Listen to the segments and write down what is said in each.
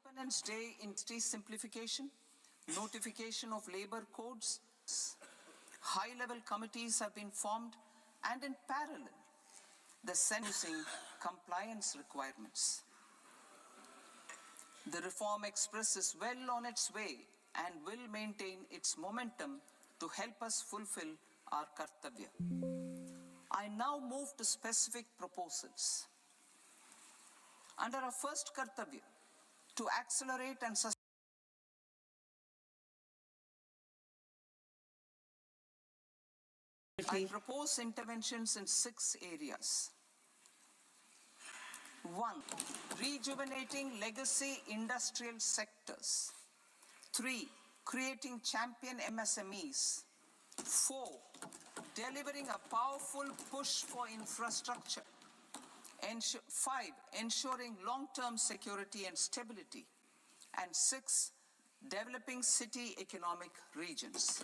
Independence Day in simplification, notification of labor codes, high-level committees have been formed, and in parallel, the sentencing compliance requirements. The Reform Express is well on its way and will maintain its momentum to help us fulfill our kartavya. I now move to specific proposals. Under our first kartavya, to accelerate and sustain I propose interventions in 6 areas. 1. Rejuvenating legacy industrial sectors. 3. Creating champion MSMEs. 4. Delivering a powerful push for infrastructure. 5. Ensuring long-term security and stability. And 6. Developing city economic regions.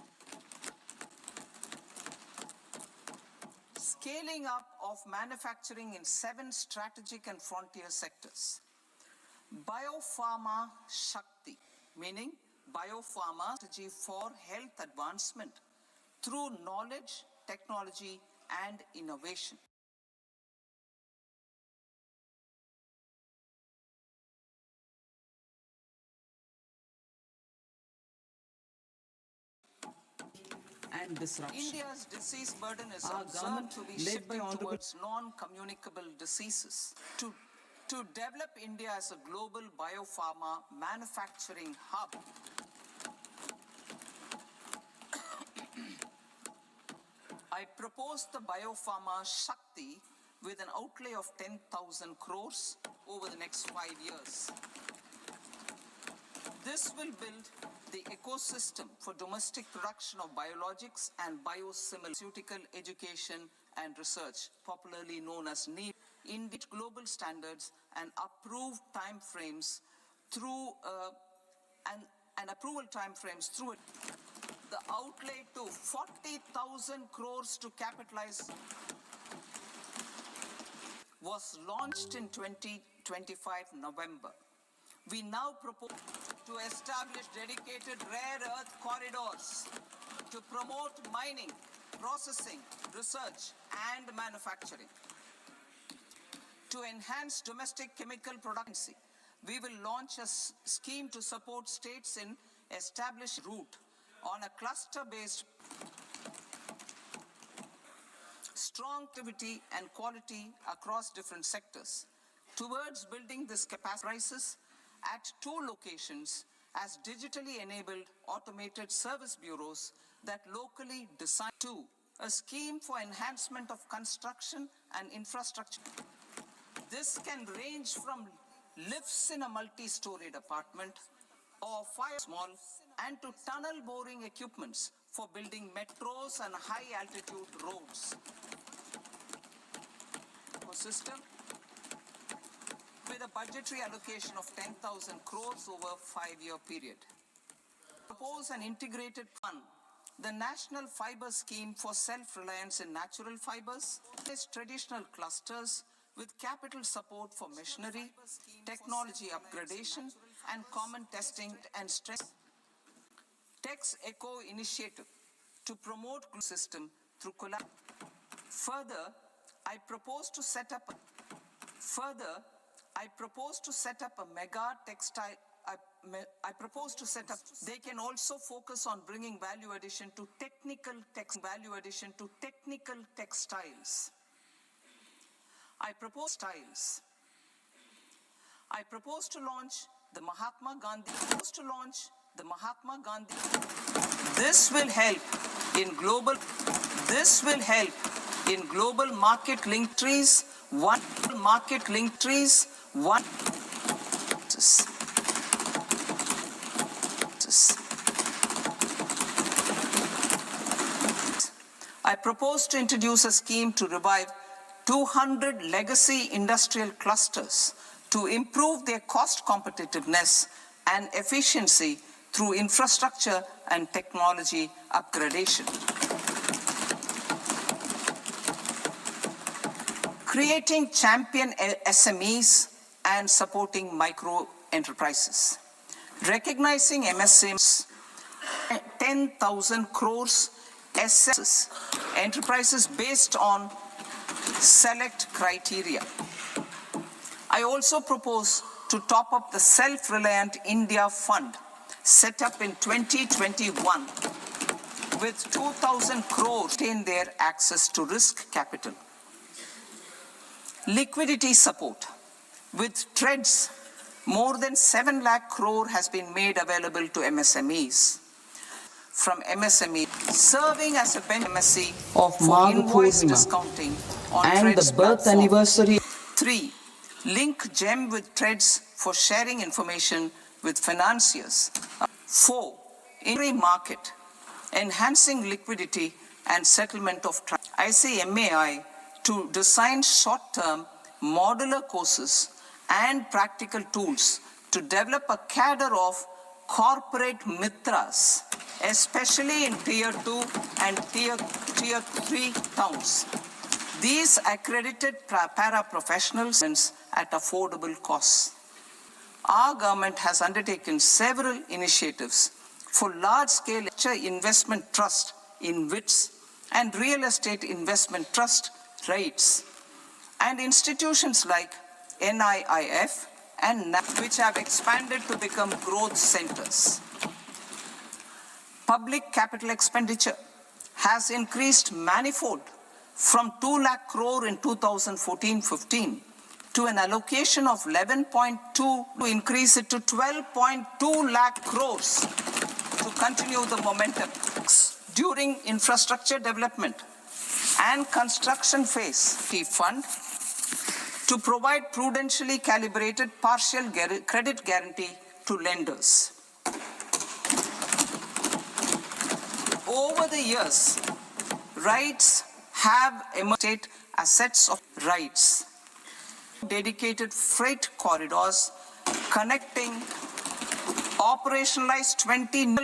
Scaling up of manufacturing in 7 strategic and frontier sectors. Biopharma Shakti, meaning biopharma strategy for health advancement through knowledge, technology, and innovation. And disruption. India's disease burden is observed to be shifting towards non-communicable diseases. To develop India as a global biopharma manufacturing hub, I propose the Biopharma Shakti with an outlay of 10,000 crores over the next 5 years. This will build the ecosystem for domestic production of biologics and biosimilar education and research, popularly known as NEET, in global standards and approved timeframes through and approval timeframes through it. The outlay to 40,000 crores to capitalize was launched in 2025 November. We now propose to establish dedicated rare earth corridors to promote mining, processing, research, and manufacturing. To enhance domestic chemical production, we will launch a scheme to support states in establishing route on a cluster-based strong activity and quality across different sectors. Towards building this capacity crisis at 2 locations as digitally enabled automated service bureaus that locally design. 2. A scheme for enhancement of construction and infrastructure. This can range from lifts in a multi-storied apartment or small and to tunnel boring equipments for building metros and high-altitude roads. System with a budgetary allocation of 10,000 crores over a 5-year period. Propose an integrated fund, the National Fiber Scheme for Self-Reliance in Natural Fibers, traditional clusters with capital support for machinery, technology upgradation, and common testing and strength. Tex Eco Initiative to promote system through collaboration. Further, I propose to set up a mega textile. They can also focus on bringing value addition to technical textiles. I propose to launch the Mahatma Gandhi. This will help in global market link trees. One. I propose to introduce a scheme to revive 200 legacy industrial clusters to improve their cost competitiveness and efficiency through infrastructure and technology upgradation. Creating champion SMEs and supporting micro enterprises. recognizing MSMEs, 10,000 crores SS enterprises based on select criteria. I also propose to top up the Self-Reliant India Fund set up in 2021 with 2,000 crores in their access to risk capital. Liquidity support. With TREDS, more than 7 lakh crore has been made available to MSMEs. From MSME, serving as a bench MSC of for invoice Purnima discounting on and TREDS the birth platform. anniversary. 3. Link GEM with TREDS for sharing information with financiers. 4. Inventory market, enhancing liquidity and settlement of trust. I say MAI to design short-term modular courses and practical tools to develop a cadre of corporate mitras, especially in Tier 2 and Tier 3 towns. These accredited para-professionals at affordable costs. Our government has undertaken several initiatives for large-scale investment trust in WITS and real estate investment trust REITs, and institutions like NIIF and NAP, which have expanded to become growth centers. Public capital expenditure has increased manifold from 2 lakh crore in 2014-15 to an allocation of 11.2 to increase it to 12.2 lakh crores to continue the momentum. During infrastructure development and construction phase, the fund to provide prudentially calibrated partial credit guarantee to lenders. Over the years, rights have emerged assets of rights. Dedicated freight corridors connecting operationalized 20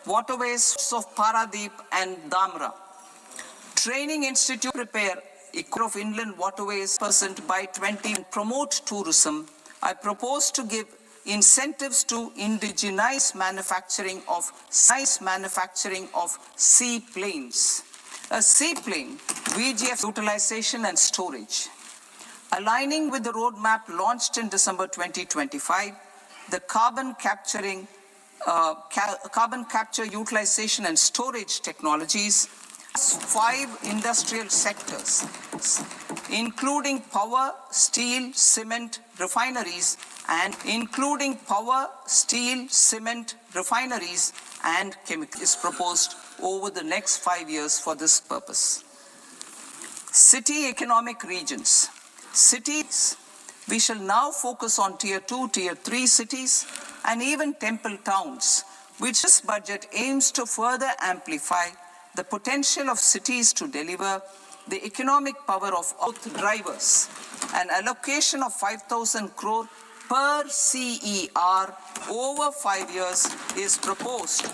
waterways of Paradeep and Damra. Training Institute prepare of inland waterways % by 20 and promote tourism. I propose to give incentives to indigenize manufacturing of seaplanes. A seaplane, VGF utilization and storage. Aligning with the roadmap launched in December 2025, the carbon capture utilization and storage technologies, 5 industrial sectors, including power, steel, cement, refineries, and chemicals is proposed over the next 5 years for this purpose. City economic regions. Cities, we shall now focus on Tier 2, Tier 3 cities, and even temple towns, which this budget aims to further amplify the potential of cities to deliver the economic power of both drivers. An allocation of 5,000 crore per CER over 5 years is proposed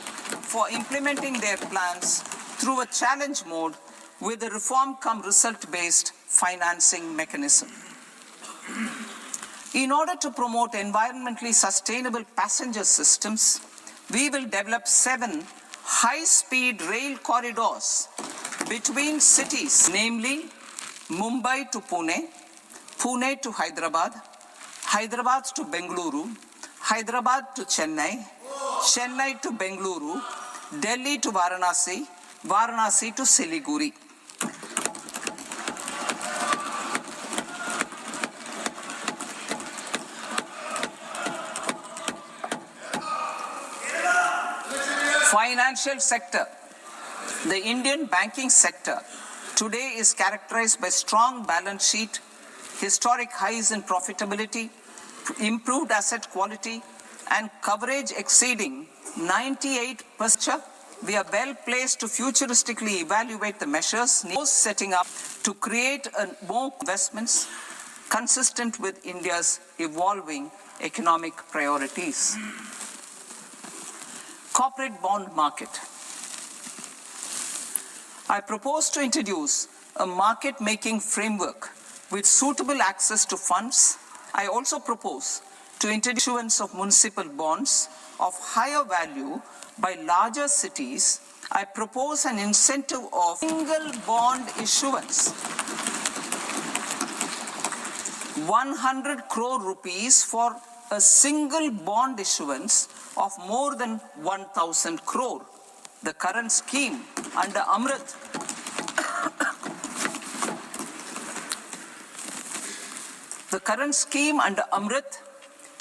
for implementing their plans through a challenge mode with a reform-cum-result-based financing mechanism. In order to promote environmentally sustainable passenger systems, we will develop 7 high-speed rail corridors between cities, namely Mumbai to Pune, Pune to Hyderabad, Hyderabad to Bengaluru, Hyderabad to Chennai, Chennai to Bengaluru, Delhi to Varanasi, Varanasi to Siliguri. Financial sector. The Indian banking sector today is characterized by strong balance sheet, historic highs in profitability, improved asset quality, and coverage exceeding 98%. We are well placed to futuristically evaluate the measures setting up to create more investments consistent with India's evolving economic priorities. Corporate bond market. I propose to introduce a market-making framework with suitable access to funds. I also propose to introduce issuance of municipal bonds of higher value by larger cities, I propose an incentive of single bond issuance, 100 crore rupees for a single bond issuance of more than 1,000 crore. The current scheme under Amrit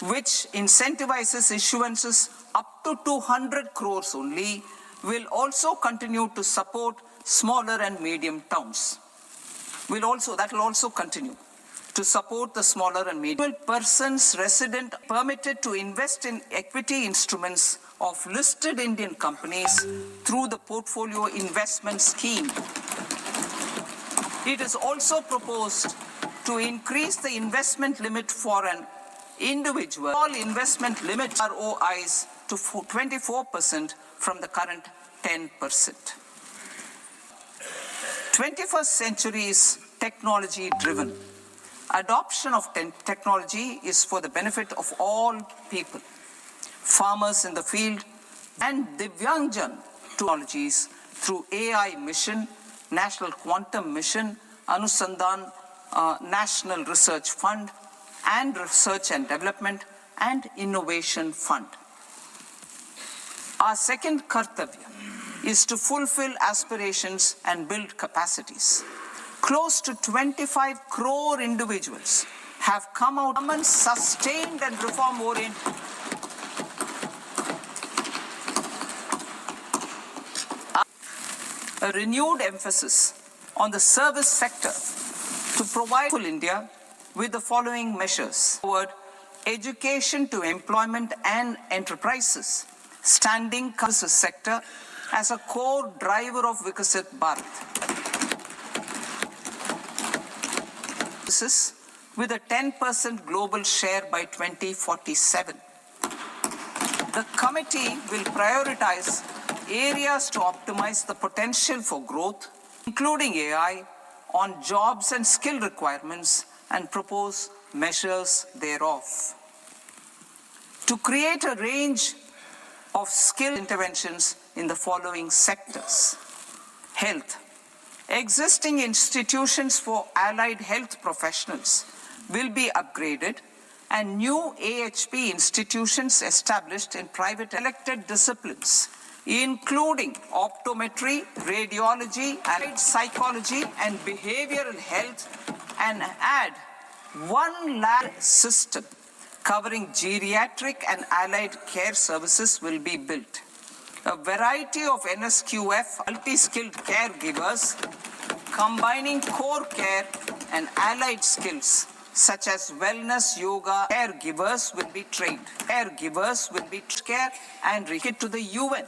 which incentivizes issuances up to 200 crores only, will also continue to support smaller and medium towns. That will also continue to support the smaller and medium. Persons resident permitted to invest in equity instruments of listed Indian companies through the portfolio investment scheme. It is also proposed to increase the investment limit for an individual. All investment limits ROIs to 24% from the current 10%. 21st century is technology driven. Adoption of technology is for the benefit of all people. Farmers in the field and Divyangjan technologies through AI mission, National Quantum Mission, Anusandhan National Research Fund, and Research and Development and Innovation Fund. Our second kartavya is to fulfill aspirations and build capacities. Close to 25 crore individuals have come out sustained and reform-oriented. A renewed emphasis on the service sector to provide full India with the following measures. Forward, education to employment and enterprises, standing services sector as a core driver of Vikasit Bharat. With a 10% global share by 2047. The committee will prioritize areas to optimize the potential for growth, including AI, on jobs and skill requirements, and propose measures thereof. To create a range of skill interventions in the following sectors. Health. Existing institutions for allied health professionals will be upgraded and new AHP institutions established in private elected disciplines, including optometry, radiology, allied psychology, and behavioral health, and add 1 lakh system covering geriatric and allied care services will be built. A variety of NSQF multi-skilled caregivers combining core care and allied skills such as wellness, yoga, caregivers will be trained. Caregivers will be care and rekit to the UN.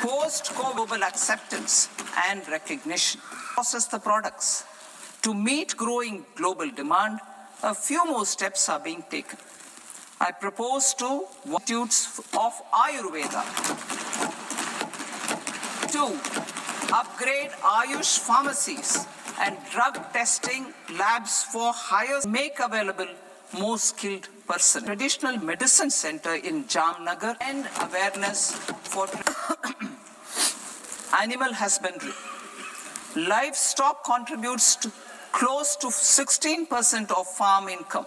Post-global acceptance and recognition. Process the products. To meet growing global demand, a few more steps are being taken. I propose to institutes of Ayurveda. 2. Upgrade Ayush pharmacies and drug testing labs for higher, make available more skilled personnel. Traditional medicine center in Jamnagar and awareness for animal husbandry. Livestock contributes to close to 16% of farm income,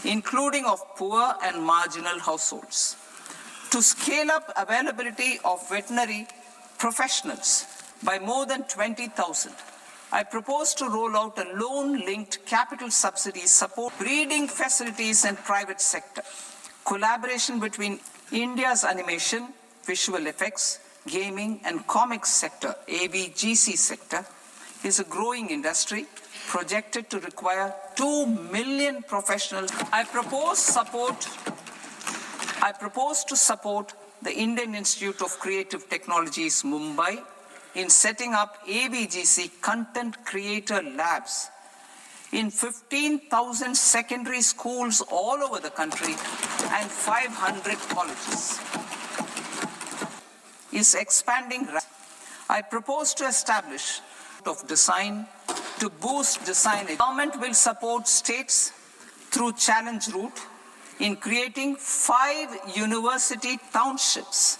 including of poor and marginal households. To scale up availability of veterinary professionals by more than 20,000, I propose to roll out a loan-linked capital subsidy support breeding facilities and private sector. Collaboration between India's animation, visual effects, gaming and comics sector, AVGC sector, is a growing industry projected to require 2 million professionals. I propose to support the Indian Institute of Creative Technologies, Mumbai, in setting up AVGC content creator labs in 15,000 secondary schools all over the country and 500 colleges. Is expanding. I propose to establish of design to boost design. The government will support states through challenge route in creating 5 university townships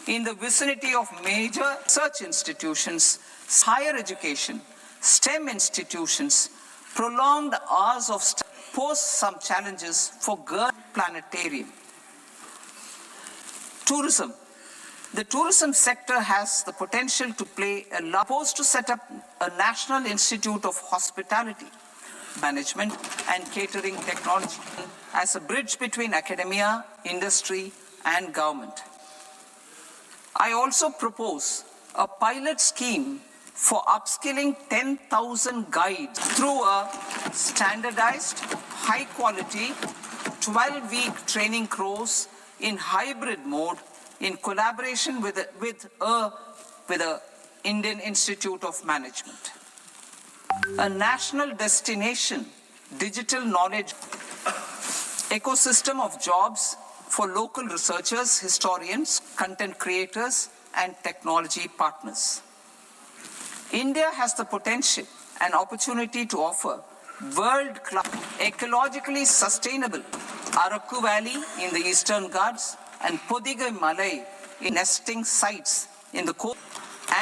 in the vicinity of major research institutions, higher education, STEM institutions, prolonged hours of study pose some challenges for girl planetarium. Tourism. The tourism sector has the potential to play a large role. To set up a National Institute of Hospitality, Management and Catering Technology as a bridge between academia, industry and government. I also propose a pilot scheme for upskilling 10,000 guides through a standardized, high-quality, 12-week training course in hybrid mode in collaboration with the Indian Institute of Management. A national destination, digital knowledge ecosystem of jobs for local researchers, historians, content creators, and technology partners. India has the potential and opportunity to offer world-class, ecologically sustainable Araku Valley in the Eastern Ghats and Podigai Malai in nesting sites in the coast,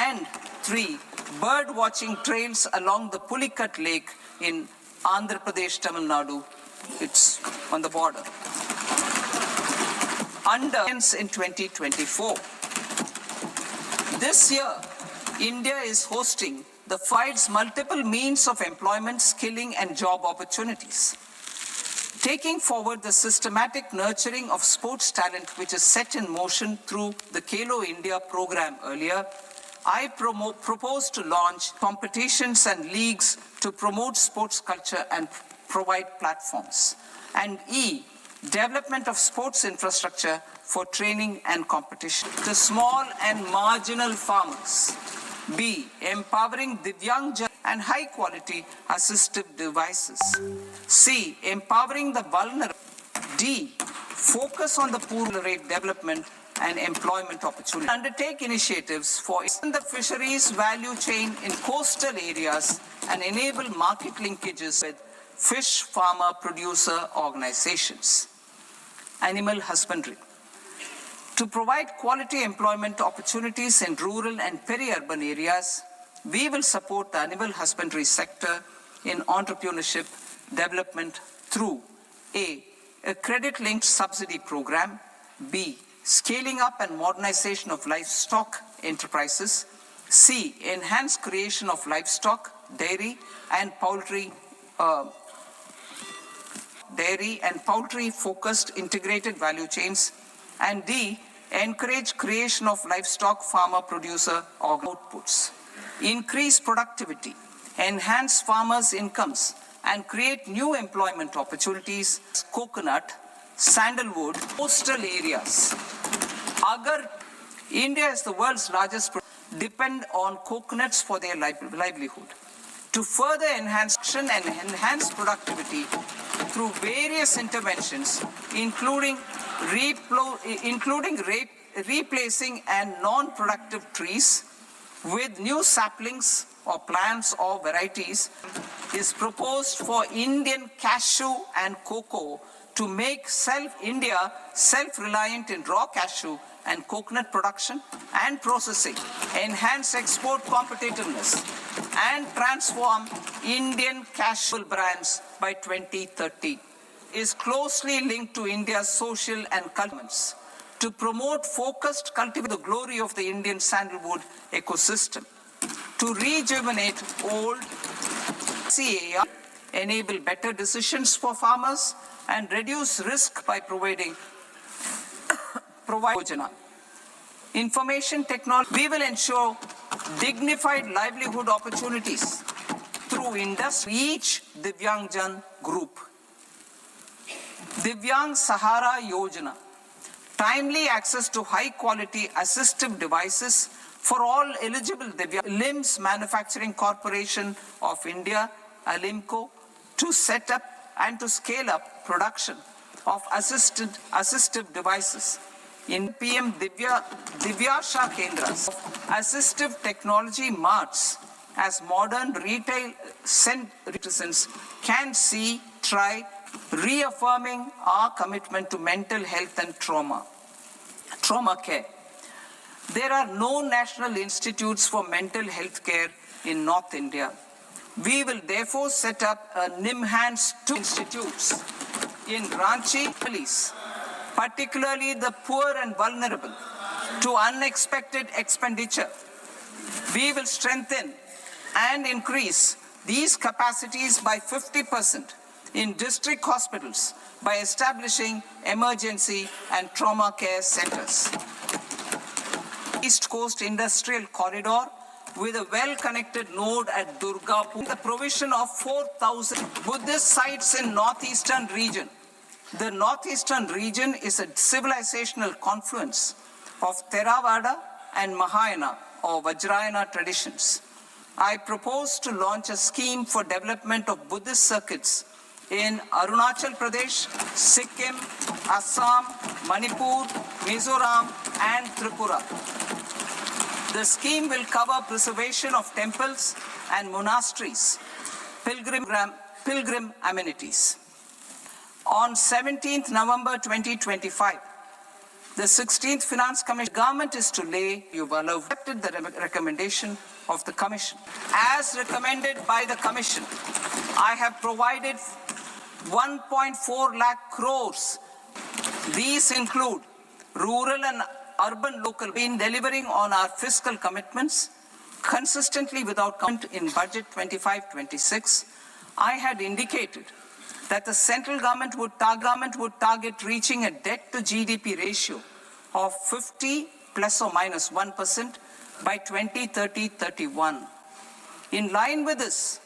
and 3 bird-watching trails along the Pulikat Lake in Andhra Pradesh, Tamil Nadu. It's on the border. In 2024. This year, India is hosting the FIDE's multiple means of employment, skilling and job opportunities. Taking forward the systematic nurturing of sports talent which is set in motion through the Khelo India program earlier, I propose to launch competitions and leagues to promote sports culture and provide platforms. And E, development of sports infrastructure for training and competition. The small and marginal farmers. B, empowering Divyang and high-quality assistive devices. C, empowering the vulnerable. D, focus on the poor rate development and employment opportunities. Undertake initiatives for the fisheries value chain in coastal areas and enable market linkages with fish farmer producer organizations. Animal husbandry. To provide quality employment opportunities in rural and peri-urban areas, we will support the animal husbandry sector in entrepreneurship development through A, credit-linked subsidy program, B, scaling up and modernization of livestock enterprises, C, enhanced creation of livestock, dairy and poultry focused integrated value chains, and D, encourage creation of livestock farmer producer outputs, increase productivity, enhance farmers' incomes, and create new employment opportunities, coconut, sandalwood, coastal areas. India is the world's largest producer, depend on coconuts for their livelihood. To further enhance and enhance productivity through various interventions, including replacing and non-productive trees with new saplings or plants or varieties, is proposed for Indian cashew and cocoa to make India self-reliant in raw cashew and coconut production and processing, enhance export competitiveness, and transform Indian cashew brands by 2030. Is closely linked to India's social and cultures to promote focused cultivation of the glory of the Indian sandalwood ecosystem, to rejuvenate old CAR, enable better decisions for farmers, and reduce risk by providing information technology. We will ensure dignified livelihood opportunities through industry, each Divyangjan group. Divyang Sahara Yojana, timely access to high-quality assistive devices for all eligible Divyang. Limbs Manufacturing Corporation of India, Alimco, to set up and to scale up production of assistive devices. In PM Divyasha Kendras, assistive technology marts as modern retail citizens can see, try, reaffirming our commitment to mental health and trauma care. There are no national institutes for mental health care in North India. We will therefore set up a NIMHANS 2 institutes in Ranchi, police, particularly the poor and vulnerable, to unexpected expenditure. We will strengthen and increase these capacities by 50% in district hospitals by establishing emergency and trauma care centers. East Coast Industrial Corridor with a well-connected node at Durgapur, the provision of 4,000 Buddhist sites in northeastern region. The northeastern region is a civilizational confluence of Theravada and Mahayana or Vajrayana traditions. I propose to launch a scheme for development of Buddhist circuits in Arunachal Pradesh, Sikkim, Assam, Manipur, Mizoram, and Tripura. The scheme will cover preservation of temples and monasteries, pilgrim amenities. On 17th November 2025, the 16th Finance Commission government is to lay, you've accepted the recommendation of the Commission. As recommended by the Commission, I have provided 1.4 lakh crores. These include rural and urban local been delivering on our fiscal commitments consistently without count in budget 25-26. I had indicated that the central government would target reaching a debt to GDP ratio of 50 plus or minus 1% by 2030-31. In line with this,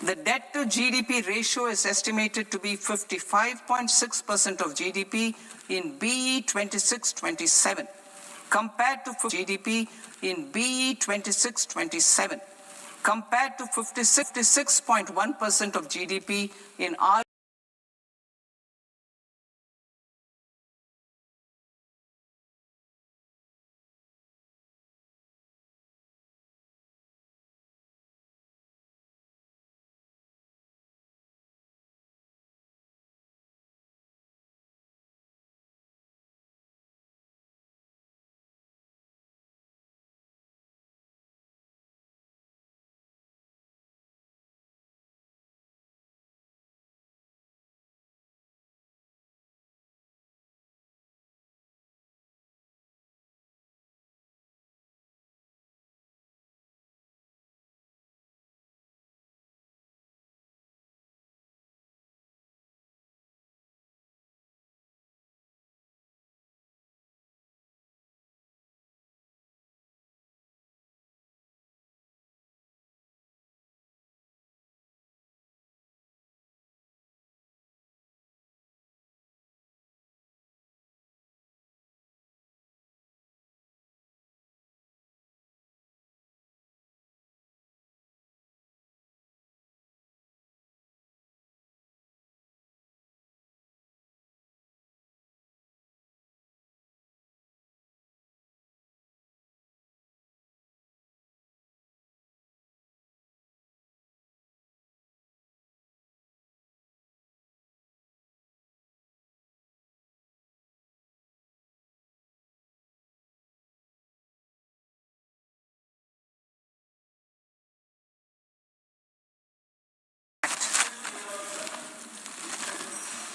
the debt to GDP ratio is estimated to be 55.6% of GDP in BE 26-27, compared to GDP in BE 26-27, compared to 56.1% of GDP in R.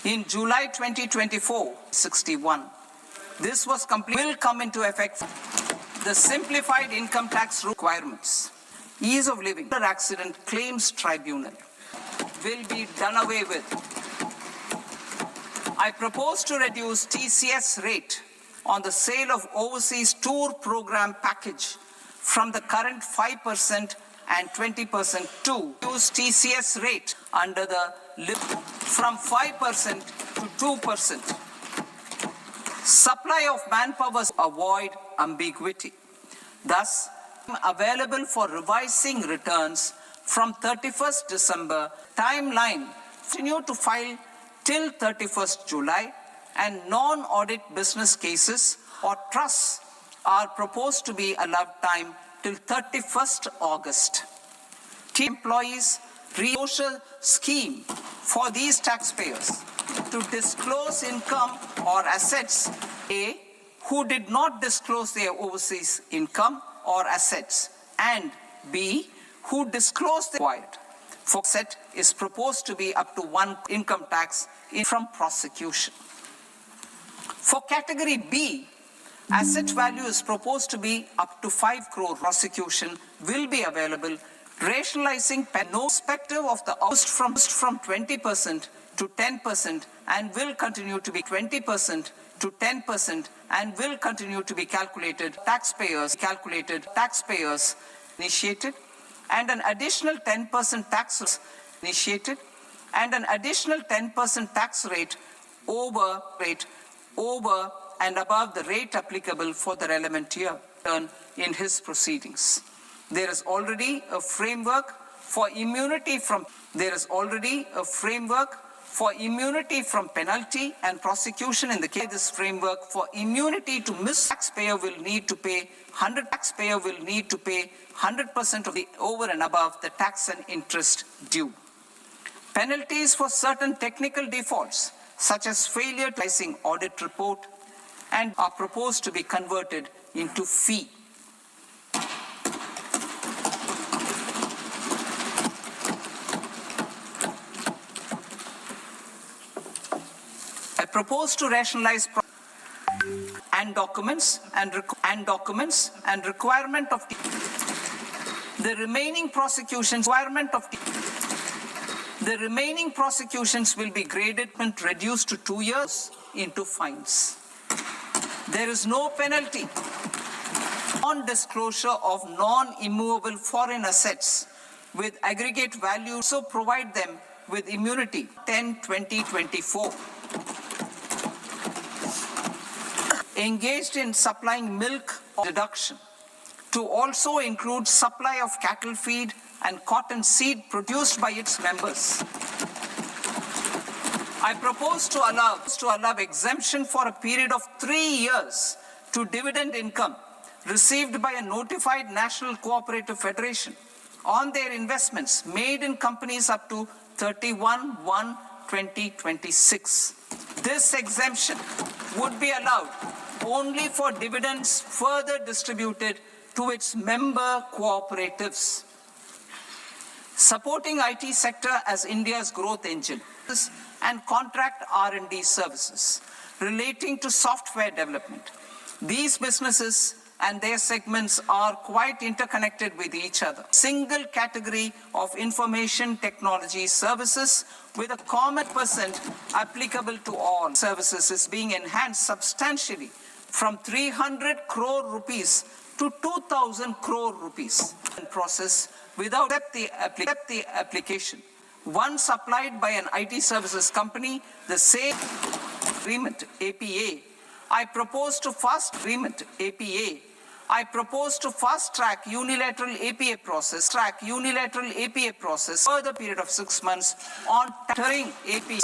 In July 2024, 61. This will come into effect. The simplified income tax requirements, ease of living, accident claims tribunal will be done away with. I propose to reduce TCS rate on the sale of overseas tour program package from the current 5% and 20% to use TCS rate under the from 5% to 2%. Supply of manpower avoid ambiguity. Thus, available for revising returns from 31st December. Timeline continue to file till 31st July, and non-audit business cases or trusts are proposed to be allowed time till 31st August. Employees social scheme for these taxpayers to disclose income or assets. A, who did not disclose their overseas income or assets, and B, who disclosed the acquired. For asset is proposed to be up to 1 income tax from prosecution. For category B, asset value is proposed to be up to 5 crore. Prosecution will be available, rationalizing no perspective of the from 20% to 10% and will continue to be 20% to 10% and will continue to be calculated taxpayers initiated, and an additional 10% tax initiated, and an additional 10% tax rate over and above the rate applicable for the relevant year in his proceedings. There is already a framework for immunity from penalty and prosecution in the case. This framework for immunity to taxpayer will need to pay 100% of the over and above the tax and interest due. Penalties for certain technical defaults, such as failure to pricing audit report, and are proposed to be converted into fee. I propose to rationalize and documents and requirement of the remaining prosecutions will be graded and reduced to 2 years into fines. There is no penalty on disclosure of non-immovable foreign assets with aggregate value, so provide them with immunity 10/2024. Engaged in supplying milk deduction to also include supply of cattle feed and cotton seed produced by its members. I propose to allow exemption for a period of 3 years to dividend income received by a notified national cooperative federation on their investments made in companies up to 31/1/2026. This exemption would be allowed only for dividends further distributed to its member cooperatives. Supporting IT sector as India's growth engine and contract R&D services relating to software development. These businesses and their segments are quite interconnected with each other. Single category of information technology services with a common percent applicable to all services is being enhanced substantially from 300 crore rupees to 2,000 crore rupees process without the application. Once applied by an IT services company, the same agreement APA. I propose to fast track unilateral APA process further period of 6 months on tethering APA,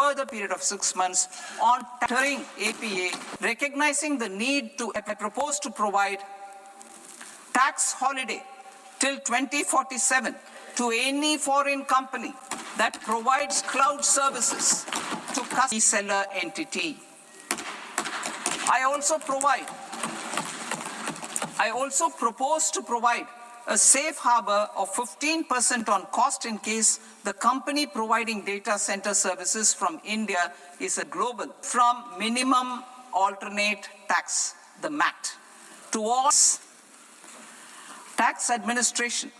recognizing the need to. I propose to provide tax holiday till 2047 to any foreign company that provides cloud services to reseller entity. I also propose to provide a safe harbor of 15% on cost in case the company providing data center services from India is a global from minimum alternate tax, the MAT, to all tax administration.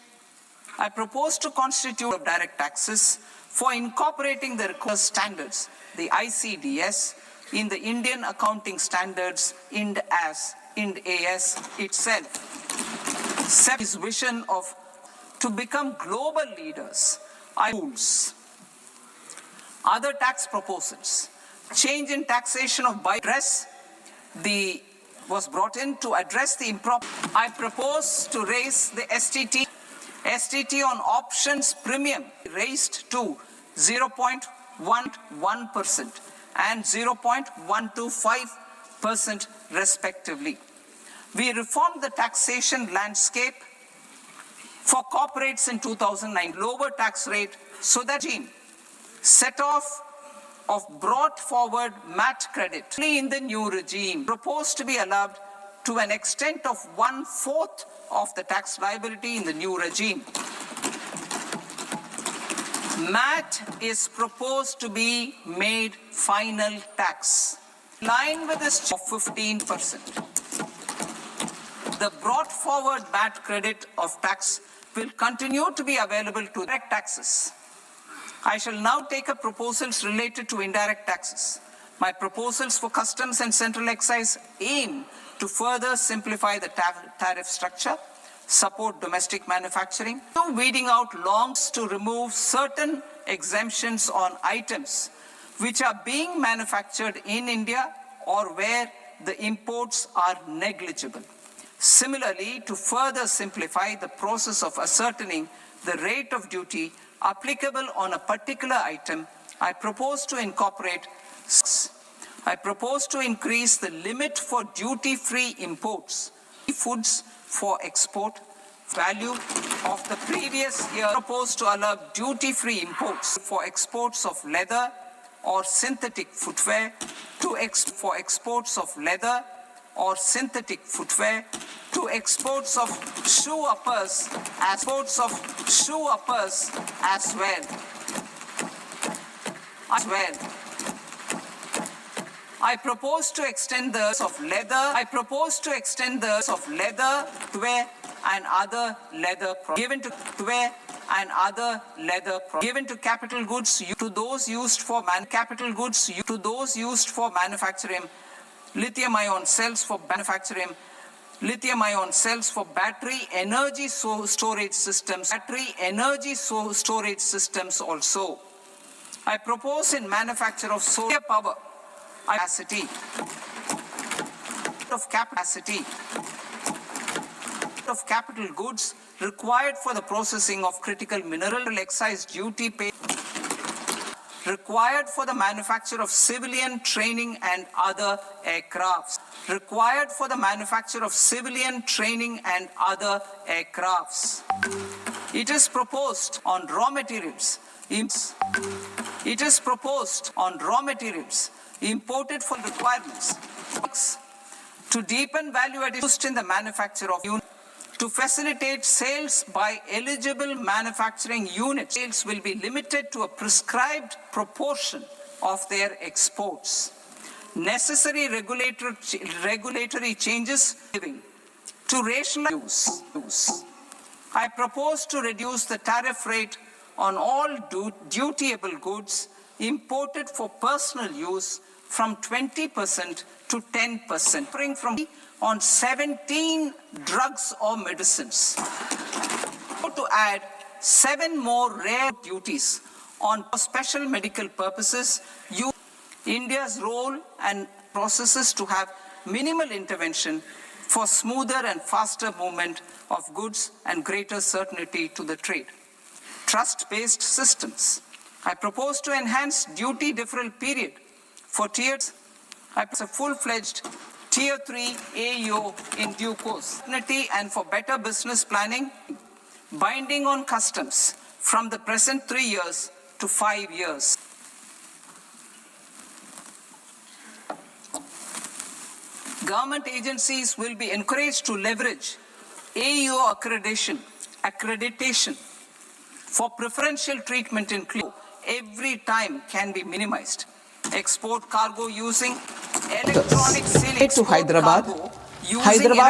I propose to constitute of direct taxes for incorporating the required standards, the ICDS, in the Indian accounting standards, IND AS itself. His vision of to become global leaders. Other tax proposals. Change in taxation of biogas was brought in to address the improper. I propose to raise the STT on options premium raised to 0.11% and 0.125% respectively. We reformed the taxation landscape for corporates in 2009, lower tax rate so that set off of brought forward MAT credit in the new regime proposed to be allowed to an extent of 1/4 of the tax liability in the new regime. MAT is proposed to be made final tax, in line with this of 15%. The brought forward MAT credit of tax will continue to be available to direct taxes. I shall now take up proposals related to indirect taxes. My proposals for customs and central excise aim to further simplify the tariff structure, support domestic manufacturing, weeding out longs to remove certain exemptions on items which are being manufactured in India or where the imports are negligible. Similarly, to further simplify the process of ascertaining the rate of duty applicable on a particular item, I propose to increase the limit for duty-free imports, foods for export, value of the previous year. I propose to allow duty-free imports for exports of leather or synthetic footwear to exports of leather or synthetic footwear to exports of shoe uppers as well. I propose to extend the of leather. Footwear and other leather given to capital goods to those used for manufacturing lithium-ion cells for battery energy storage systems also. I propose in manufacture of solar power capacity of capital goods required for the processing of critical mineral excise duty paid required for the manufacture of civilian training and other aircrafts. It is proposed on raw materials. Imported for requirements to deepen value addition in the manufacture of units. To facilitate sales by eligible manufacturing units, sales will be limited to a prescribed proportion of their exports. Necessary regulatory changes to rationalize use. I propose to reduce the tariff rate on all dutiable goods imported for personal use from 20% to 10%, from on 17 drugs or medicines. To add 7 more rare duties on special medical purposes, India's role and processes to have minimal intervention for smoother and faster movement of goods and greater certainty to the trade. Trust-based systems. I propose to enhance duty deferral period for tiers. I propose a full-fledged Tier 3 AEO in due course. And for better business planning, binding on customs from the present 3 years to 5 years. Government agencies will be encouraged to leverage AEO accreditation for preferential treatment in every time can be minimized. Export cargo using electronic seal to Hyderabad,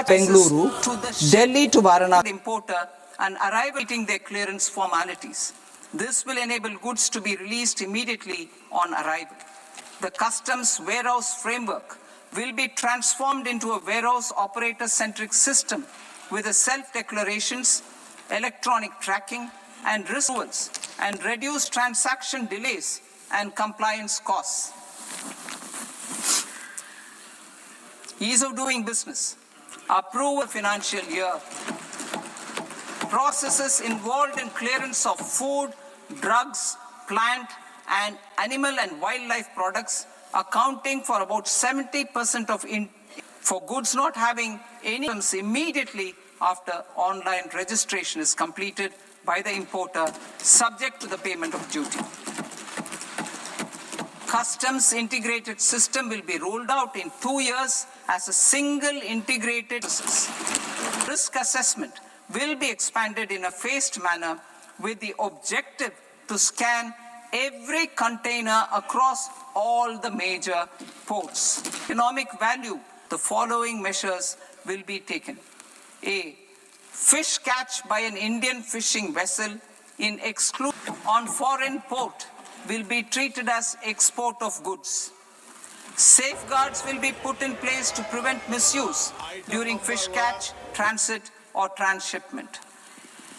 Bengaluru, Delhi to Varanasi. Importer and arriving their clearance formalities. This will enable goods to be released immediately on arrival. The customs warehouse framework will be transformed into a warehouse operator-centric system with a self-declarations, electronic tracking, and renewals, and reduce transaction delays and compliance costs. Ease of doing business. Approve a financial year. Processes involved in clearance of food, drugs, plant, and animal and wildlife products accounting for about 70% of for goods not having any immediately after online registration is completed by the importer, subject to the payment of duty. customs integrated system will be rolled out in 2 years as a single integrated process. Risk assessment will be expanded in a phased manner with the objective to scan every container across all the major ports. Economic value, the following measures will be taken. A. Fish catch by an Indian fishing vessel in on foreign port will be treated as export of goods. Safeguards will be put in place to prevent misuse during fish catch, transit or transshipment.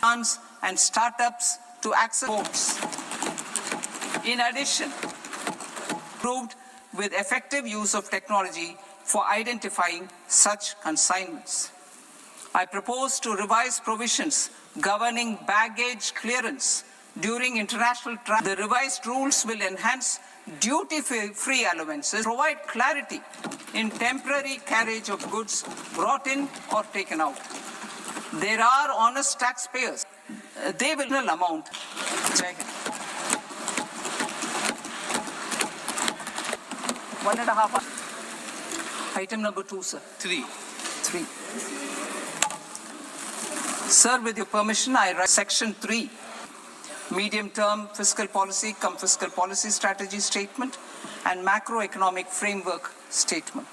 Funds and startups to access ports. In addition, proved with effective use of technology for identifying such consignments. I propose to revise provisions governing baggage clearance during international travel. The revised rules will enhance duty-free allowances, provide clarity in temporary carriage of goods brought in or taken out. There are honest taxpayers. They will know amount. One and a half. Item number 2, sir. 3. Sir, with your permission, I write Section 3, medium-term fiscal policy, fiscal policy strategy statement, and macroeconomic framework statement.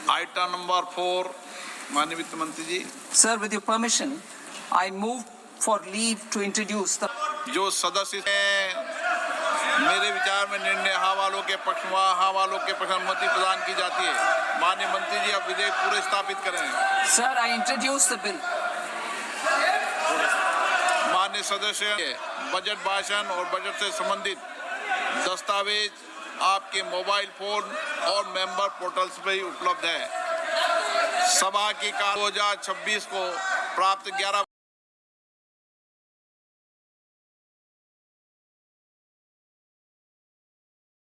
Item number 4, माननीय वित्त मंत्री जी. Sir, with your permission, I move for leave to introduce the. जो सदस्य हैं, मेरे विचार में निर्णय हाँ वालों के पक्ष में हाँ वालों के पक्ष अनुमति प्रदान की जाती है. माननीय मंत्री जी, अब विधेयक पूरे स्थापित करें. Sir, I introduce the bill. माननीय सदस्य, बजट भाषण और बजट से संबंधित दस्तावेज आपके मोबाइल फोन और मेंबर पोर्टल्स पर ही उपलब्ध है. सभा की 2026 को प्राप्त 11